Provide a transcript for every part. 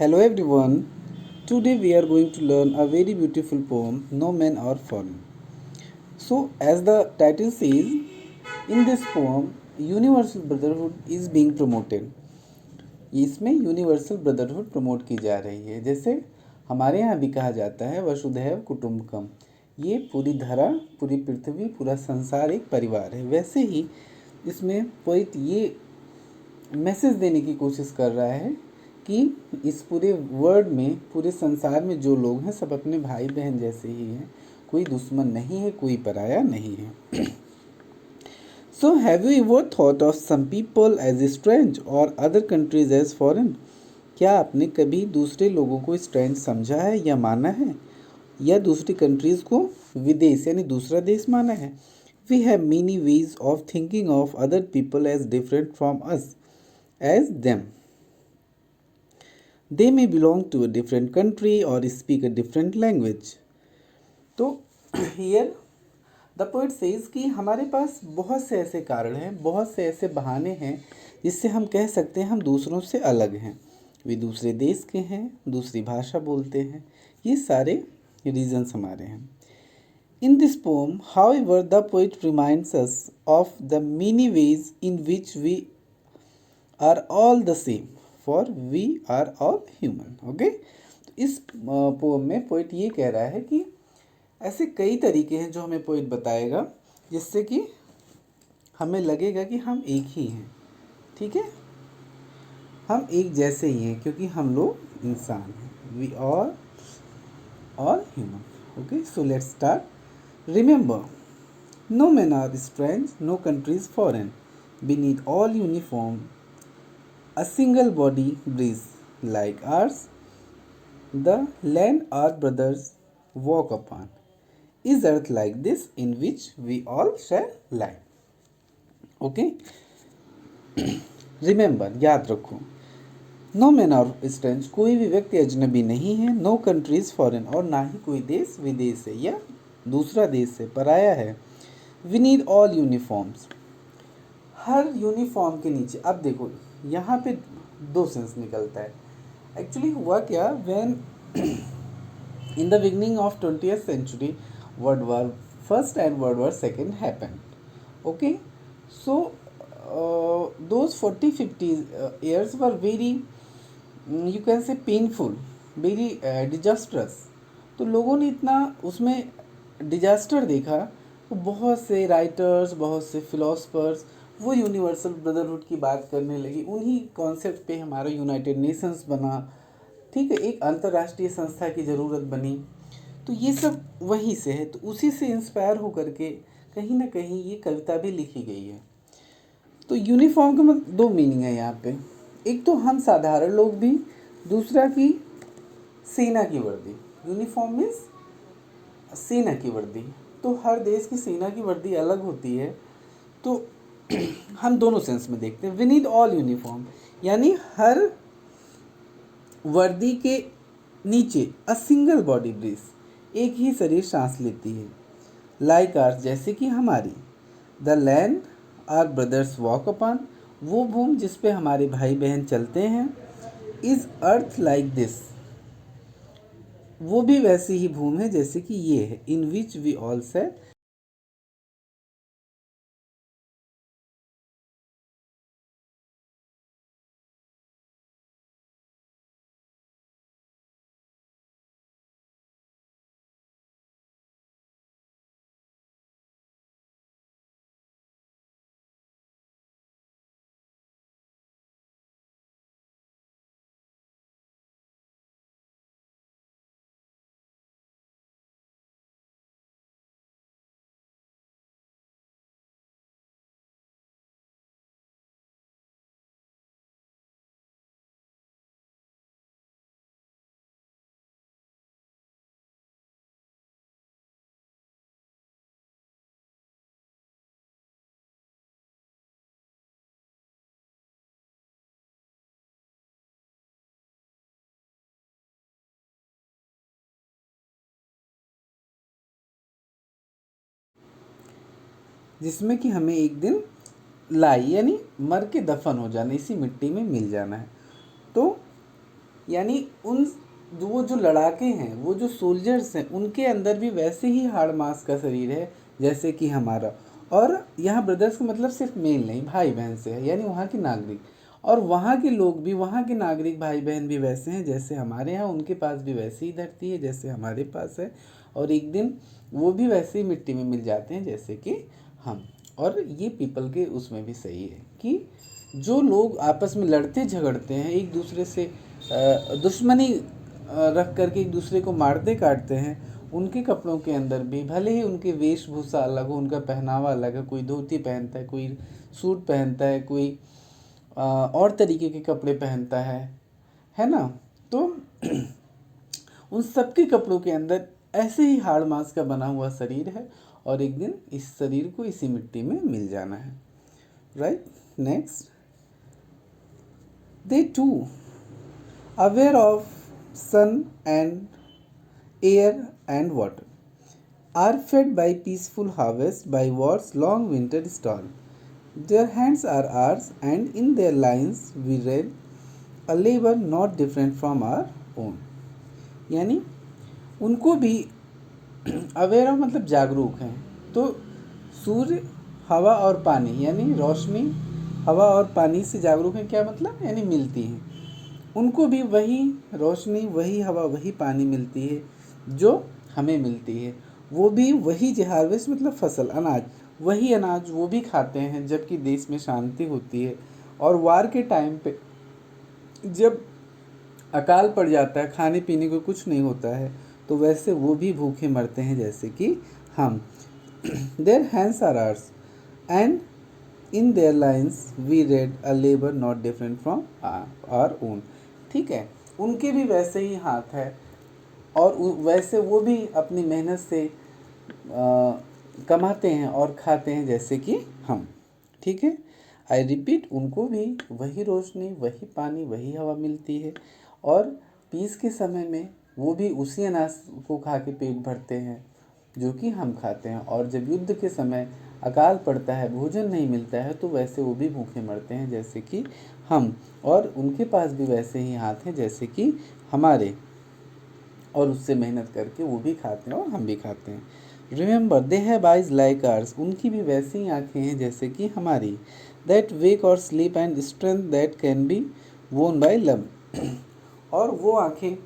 Hello everyone. Today we are going to learn a very beautiful poem, No Men Are Fallen. So, as the title says, in this poem, Universal Brotherhood is being promoted. इसमें universal brotherhood promote की जा रही है। जैसे हमारे यहाँ भी कहा जाता है वसुधैव कुटुम्बकम, ये पूरी धरा, पूरी पृथ्वी, पूरा संसार एक परिवार है। वैसे ही इसमें पोइट ये मैसेज देने की कोशिश कर रहा है कि इस पूरे वर्ल्ड में, पूरे संसार में जो लोग हैं सब अपने भाई बहन जैसे ही हैं, कोई दुश्मन नहीं है, कोई पराया नहीं है। So have you ever thought of some people as strange और अदर कंट्रीज एज फॉरेन? क्या आपने कभी दूसरे लोगों को स्ट्रेंज समझा है या माना है, या दूसरी कंट्रीज़ को विदेश यानी दूसरा देश माना है? We have many ways of thinking of other people as different from us as them. They may belong to a different country or speak a different language. तो here the poet says कि हमारे पास बहुत से ऐसे कारण हैं, बहुत से ऐसे बहाने हैं जिससे हम कह सकते हैं हम दूसरों से अलग हैं। वे दूसरे देश के हैं, दूसरी भाषा बोलते हैं, ये सारे रीजंस हमारे हैं। In this poem, however, the poet reminds us of the many ways in which we are all the same, for we are all human. Okay, तो इस पोम में पोइट ये कह रहा है कि ऐसे कई तरीके हैं जो हमें पोइट बताएगा जिससे कि हमें लगेगा कि हम एक ही हैं। ठीक है, हम एक जैसे ही हैं क्योंकि हम लोग इंसान हैं। We are all human. Okay, so let's start. Remember, no man are strange, no countries foreign, beneath all uniform a single body breathes like ours. The land our brothers walk upon is earth like this in which we all shall lie. Okay? Remember, याद रखो, no man are strange, कोई भी व्यक्ति अजनबी नहीं है, no countries foreign, और ना ही कोई देश विदेश है या दूसरा देश से पराया है। वी नीड ऑल यूनिफॉर्म्स, हर यूनिफॉर्म के नीचे, अब देखो यहाँ पे दो सेंस निकलता है। एक्चुअली हुआ क्या, when in the beginning of 20th century world war first and world war second happened. Okay, so those 40-50 years were very, you can say, painful, very disastrous. तो लोगों ने इतना उसमें डिजास्टर देखा, तो बहुत से राइटर्स, बहुत से फिलोसफर्स वो यूनिवर्सल ब्रदरहुड की बात करने लगी। उन्हीं कॉन्सेप्ट पे हमारा यूनाइटेड नेशंस बना। ठीक है, एक अंतर्राष्ट्रीय संस्था की ज़रूरत बनी। तो ये सब वहीं से है, तो उसी से इंस्पायर होकर के कहीं ना कहीं ये कविता भी लिखी गई है। तो यूनिफॉर्म का मतलब दो मीनिंग है यहाँ पे, एक तो हम साधारण लोग भी, दूसरा की सेना की वर्दी। यूनिफॉर्म मीन्स सेना की वर्दी, तो हर देश की सेना की वर्दी अलग होती है। तो हम दोनों सेंस में देखते हैं। वी नीड ऑल यूनिफॉर्म, यानी हर वर्दी के नीचे अ सिंगल बॉडी ब्रीथ, एक ही शरीर सांस लेती है। लाइक आर्स, जैसे कि हमारी। The land our brothers walk upon, वो भूमि जिस पे हमारे भाई बहन चलते हैं। इज अर्थ लाइक दिस, वो भी वैसी ही भूमि है जैसे कि ये है। इन विच वी ऑल सेट, जिसमें कि हमें एक दिन लाई यानी मर के दफन हो जाना, इसी मिट्टी में मिल जाना है। तो यानी वो जो लड़ाके हैं, वो जो सोल्जर्स हैं, उनके अंदर भी वैसे ही हाड़ मांस का शरीर है जैसे कि हमारा। और यहाँ ब्रदर्स का मतलब सिर्फ मेल नहीं, भाई बहन से है, यानी वहाँ के नागरिक। और वहाँ के लोग भी, वहाँ के नागरिक भाई बहन भी वैसे हैं जैसे हमारे यहाँ, उनके पास भी वैसे ही धरती है जैसे हमारे पास है। और एक दिन वो भी वैसे ही मिट्टी में मिल जाते हैं जैसे कि हम। और ये पीपल के उसमें भी सही है कि जो लोग आपस में लड़ते झगड़ते हैं, एक दूसरे से दुश्मनी रख करके एक दूसरे को मारते काटते हैं, उनके कपड़ों के अंदर भी भले ही उनके वेशभूषा अलग हो, उनका पहनावा अलग है, कोई धोती पहनता है, कोई सूट पहनता है, कोई और तरीके के कपड़े पहनता है ना। तो उन सबके कपड़ों के अंदर ऐसे ही हाड़ मांस का बना हुआ शरीर है, और एक दिन इस शरीर को इसी मिट्टी में मिल जाना है। Right, next, they too aware of sun and air and water are fed by peaceful harvest by war's long winter storm. Their hands are ours, and in their lines we read a labor not different from our own. यानी उनको भी aware of मतलब जागरूक हैं। तो सूर्य, हवा और पानी, यानी रोशनी हवा और पानी से जागरूक हैं, क्या मतलब, यानी मिलती हैं। उनको भी वही रोशनी, वही हवा, वही पानी मिलती है जो हमें मिलती है। वो भी वही हार्वेस्ट मतलब फसल, अनाज, वही अनाज वो भी खाते हैं जबकि देश में शांति होती है। और वार के टाइम पे जब अकाल पड़ जाता है, खाने पीने को कुछ नहीं होता है, तो वैसे वो भी भूखे मरते हैं जैसे कि हम। Their hands are ours and in their lines we read a labour not different from our own. ठीक है, उनके भी वैसे ही हाथ है, और वैसे वो भी अपनी मेहनत से कमाते हैं और खाते हैं जैसे कि हम। ठीक है, आई रिपीट, उनको भी वही रोशनी, वही पानी, वही हवा मिलती है, और पीस के समय में वो भी उसी अनाज को खा के पेट भरते हैं जो कि हम खाते हैं। और जब युद्ध के समय अकाल पड़ता है, भोजन नहीं मिलता है, तो वैसे वो भी भूखे मरते हैं जैसे कि हम। और उनके पास भी वैसे ही हाथ हैं जैसे कि हमारे, और उससे मेहनत करके वो भी खाते हैं और हम भी खाते हैं। Remember they have eyes like ours, उनकी भी वैसी ही आँखें हैं जैसे कि हमारी। दैट वेक और sleep and strength that can be वोन बाय लव, और वो आँखें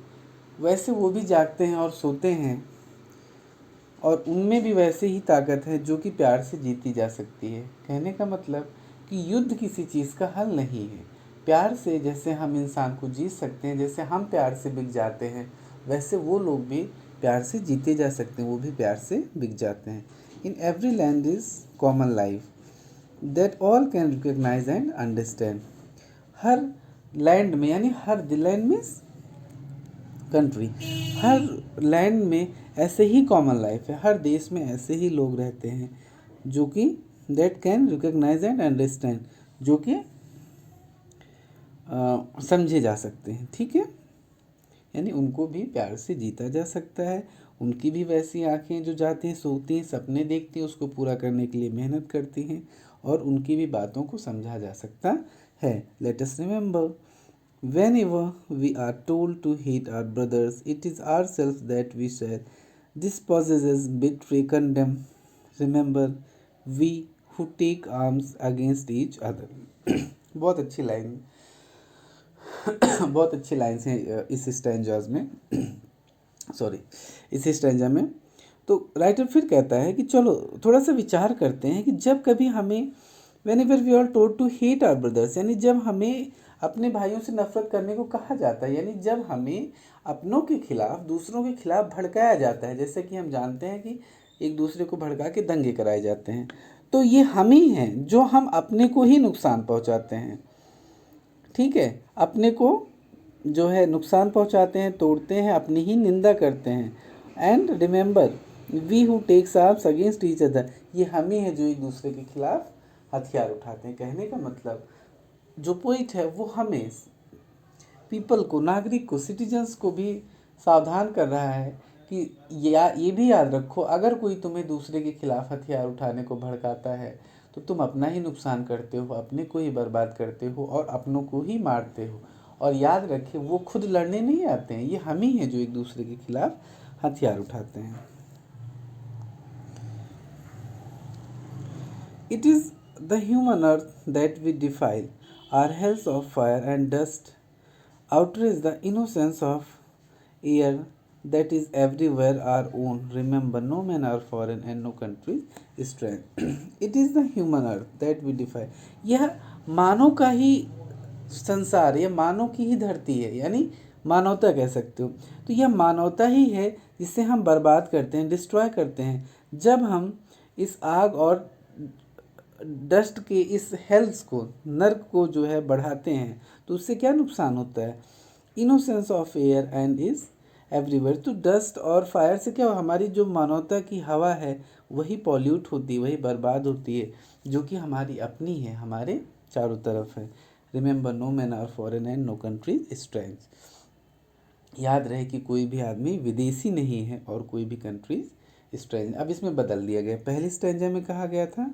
वैसे वो भी जागते हैं और सोते हैं, और उनमें भी वैसे ही ताकत है जो कि प्यार से जीती जा सकती है। कहने का मतलब कि युद्ध किसी चीज़ का हल नहीं है। प्यार से जैसे हम इंसान को जीत सकते हैं, जैसे हम प्यार से बिक जाते हैं, वैसे वो लोग भी प्यार से जीते जा सकते हैं, वो भी प्यार से बिक जाते हैं। In every land is common life that all can recognise and understand. हर लैंड में, यानी हर लैंड मीन्स कंट्री, हर लैंड में ऐसे ही कॉमन लाइफ है, हर देश में ऐसे ही लोग रहते हैं जो कि that can recognise and understand, जो कि समझे जा सकते हैं। ठीक है, यानी उनको भी प्यार से जीता जा सकता है। उनकी भी वैसी आंखें जो जाती हैं, सोती हैं, सपने देखती हैं, उसको पूरा करने के लिए मेहनत करती हैं, और उनकी भी बातों को समझा जा सकता है। Let us remember, whenever we are told to hate our brothers, it is ourselves that we share. This possesses betray condemn. Remember, we who take arms against each other. बहुत अच्छी लाइन बहुत अच्छी लाइन है इस stanzas में sorry इस stanza में। तो राइटर फिर कहता है कि चलो थोड़ा सा विचार करते हैं कि जब कभी हमें whenever we are told to hate our brothers, यानी जब हमें अपने भाइयों से नफरत करने को कहा जाता है, यानी जब हमें अपनों के खिलाफ, दूसरों के खिलाफ भड़काया जाता है, जैसे कि हम जानते हैं कि एक दूसरे को भड़का के दंगे कराए जाते हैं, तो ये हम ही हैं जो हम अपने को ही नुकसान पहुंचाते हैं। ठीक है, अपने को जो है नुकसान पहुंचाते हैं, तोड़ते हैं, अपनी ही निंदा करते हैं। And remember, we who takes arms against each other, ये हम ही हैं जो एक दूसरे के खिलाफ हथियार उठाते हैं। कहने का मतलब जो पॉइंट है वो हमें पीपल को, नागरिक को, सिटीजन्स को भी सावधान कर रहा है कि ये भी याद रखो, अगर कोई तुम्हें दूसरे के खिलाफ हथियार उठाने को भड़काता है तो तुम अपना ही नुकसान करते हो, अपने को ही बर्बाद करते हो और अपनों को ही मारते हो। और याद रखें वो खुद लड़ने नहीं आते हैं, ये हम ही हैं जो एक दूसरे के खिलाफ हथियार उठाते हैं। It is the human earth that we defile. Our hells of fire and dust outrage the innocence of air that is everywhere our own. Remember, no man are foreign and no country is strange. It is the human earth that we defile. यह मानव का ही संसार, यह मानव की ही धरती है, यानी मानवता कह सकते हो। तो यह मानवता ही है जिसे हम बर्बाद करते हैं, डिस्ट्रॉय करते हैं। जब हम इस आग और डस्ट के इस हेल्स को, नर्क को जो है बढ़ाते हैं, तो उससे क्या नुकसान होता है? Innocence of air and is everywhere. तो डस्ट और फायर से क्या हो, हमारी जो मानवता की हवा है वही पॉल्यूट होती है, वही बर्बाद होती है, जो कि हमारी अपनी है, हमारे चारों तरफ है। Remember, no man are foreign and no country strange. याद रहे कि कोई भी आदमी विदेशी नहीं है और कोई भी कंट्री स्ट्रेंज। अब इसमें बदल दिया गया, पहली स्ट्रेंजा में कहा गया था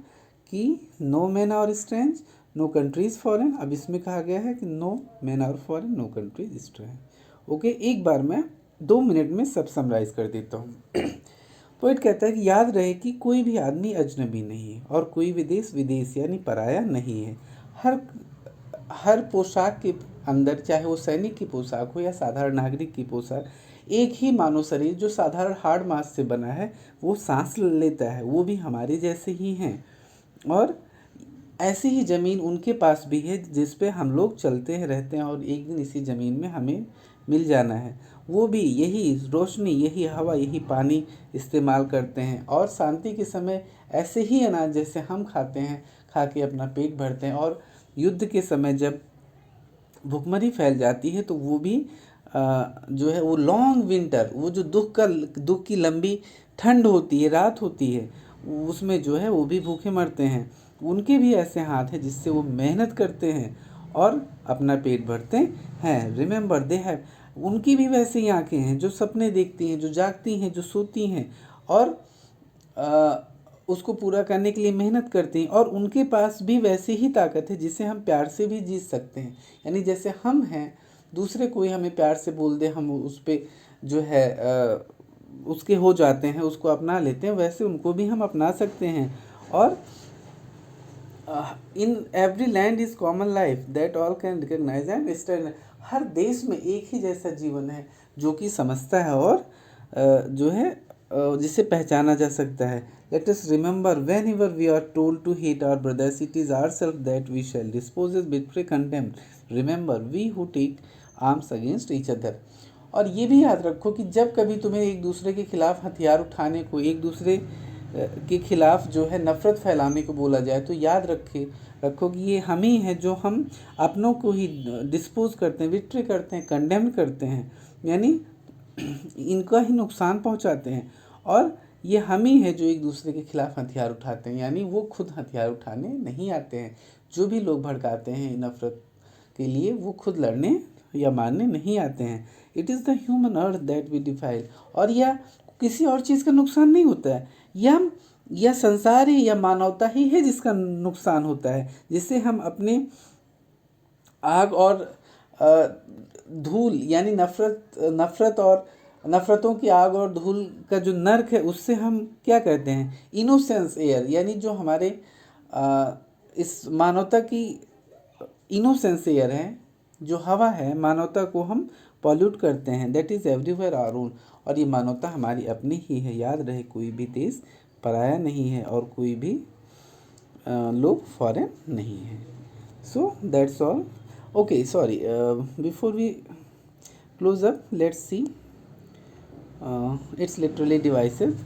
कि no man are strange no countries foreign, अब इसमें कहा गया है कि no man are foreign no countries strange. Okay, एक बार मैं 2 मिनट में सब समराइज कर देता हूँ। पोइट कहता है कि याद रहे कि कोई भी आदमी अजनबी नहीं है और कोई विदेश विदेश यानी पराया नहीं है। हर पोशाक के अंदर, चाहे वो सैनिक की पोशाक हो या साधारण नागरिक की पोशाक, एक ही मानव शरीर जो साधारण हार्ड मास से बना है, वो सांस लेता है, वो भी हमारे जैसे ही हैं। और ऐसी ही ज़मीन उनके पास भी है जिस पे हम लोग चलते हैं, रहते हैं, और एक दिन इसी ज़मीन में हमें मिल जाना है। वो भी यही रोशनी, यही हवा, यही पानी इस्तेमाल करते हैं, और शांति के समय ऐसे ही अनाज जैसे हम खाते हैं, खा के अपना पेट भरते हैं। और युद्ध के समय जब भुखमरी फैल जाती है तो वो भी जो है वो लॉन्ग विंटर, वो जो दुख की लंबी ठंड होती है, रात होती है, उसमें जो है वो भी भूखे मरते हैं। उनके भी ऐसे हाथ हैं जिससे वो मेहनत करते हैं और अपना पेट भरते हैं। रिमेंबर, दे हैव, उनकी भी वैसे ही आँखें हैं जो सपने देखती हैं, जो जागती हैं, जो सोती हैं, और उसको पूरा करने के लिए मेहनत करती हैं। और उनके पास भी वैसी ही ताकत है जिसे हम प्यार से भी जीत सकते हैं। यानी जैसे हम हैं, दूसरे कोई हमें प्यार से बोल दे, हम उस पर जो है उसके हो जाते हैं, उसको अपना लेते हैं, वैसे उनको भी हम अपना सकते हैं। और in every land is common life that all can recognise and stand. हर देश में एक ही जैसा जीवन है जो कि समझता है और जो है जिसे पहचाना जा सकता है। Let us remember, whenever we are told to hate our brothers, it is ourself that we shall dispose betray contempt. Remember, we who take arms against each other. और ये भी याद रखो कि जब कभी तुम्हें एक दूसरे के खिलाफ हथियार उठाने को, एक दूसरे के खिलाफ जो है नफ़रत फैलाने को बोला जाए, तो याद रखो कि ये हम ही हैं जो हम अपनों को ही डिस्पोज करते हैं, विट्रे करते हैं, कंडेम करते हैं, यानी इनका ही नुकसान पहुंचाते हैं। और ये हम ही है जो एक दूसरे के खिलाफ हथियार उठाते हैं, यानी वो खुद हथियार उठाने नहीं आते हैं। जो भी लोग भड़काते हैं नफ़रत के लिए, वो खुद लड़ने या मारने नहीं आते हैं। It is the human earth that we defile. और यह किसी और चीज़ का नुकसान नहीं होता है, यह संसार ही या मानवता ही है जिसका नुकसान होता है, जिससे हम अपने आग और धूल, यानी नफ़रत और नफ़रतों की आग और धूल का जो नर्क है, उससे हम क्या कहते हैं, इनोसेंस एयर, यानी जो हमारे इस मानवता की इनोसेंस एयर है, जो हवा है, मानवता को हम पॉल्यूट करते हैं। That is everywhere our own. और ये मानवता हमारी अपनी ही है। याद रहे, कोई भी देश पराया नहीं है और कोई भी लोग फॉरेन नहीं है। So that's all. Okay, sorry, before we close up, let's see it's literally devices.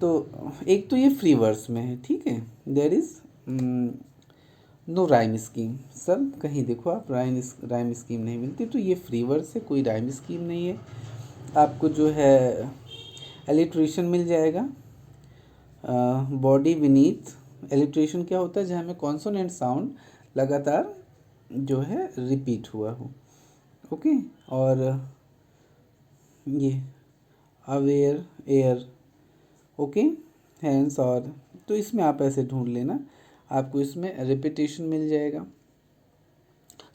तो एक तो ये फ्री वर्स में है, ठीक है। There is no rhyme scheme. Sir कहीं देखो आप राइम स्कीम नहीं मिलती, तो ये फ्री वर्स है, कोई राइम स्कीम नहीं है। आपको जो है एलिट्रेशन मिल जाएगा, बॉडी बीनीथ। एलिट्रेशन क्या होता है, जहाँ में कॉन्सोनेंट साउंड लगातार जो है रिपीट हुआ हो। ओके, और ये अवेयर एयर, ओके, हैंड्स। और तो इसमें आप ऐसे ढूंढ लेना, आपको इसमें रिपीटेशन मिल जाएगा,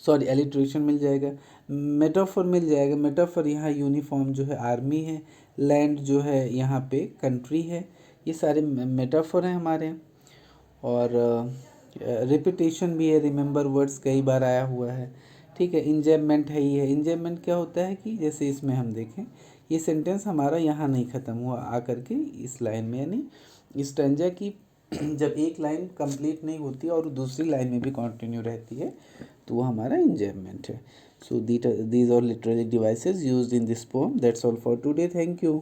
सॉरी एलिट्रेशन मिल जाएगा। मेटाफर मिल जाएगा। मेटाफर यहाँ यूनिफॉर्म जो है आर्मी है, लैंड जो है यहाँ पे कंट्री है, ये सारे मेटाफर हैं हमारे। और रिपीटेशन भी है, रिमेंबर वर्ड्स कई बार आया हुआ है, ठीक है। इंजॉयमेंट है, ये है। इंजॉयमेंट क्या होता है कि जैसे इसमें हम देखें, ये सेंटेंस हमारा यहाँ नहीं ख़त्म हुआ आकर के इस लाइन में, यानी इस स्टैंजा की जब एक लाइन कंप्लीट नहीं होती और दूसरी लाइन में भी कंटिन्यू रहती है तो वो हमारा इंजॉयमेंट है। So these are literary devices used in this poem. That's all for today. Thank you.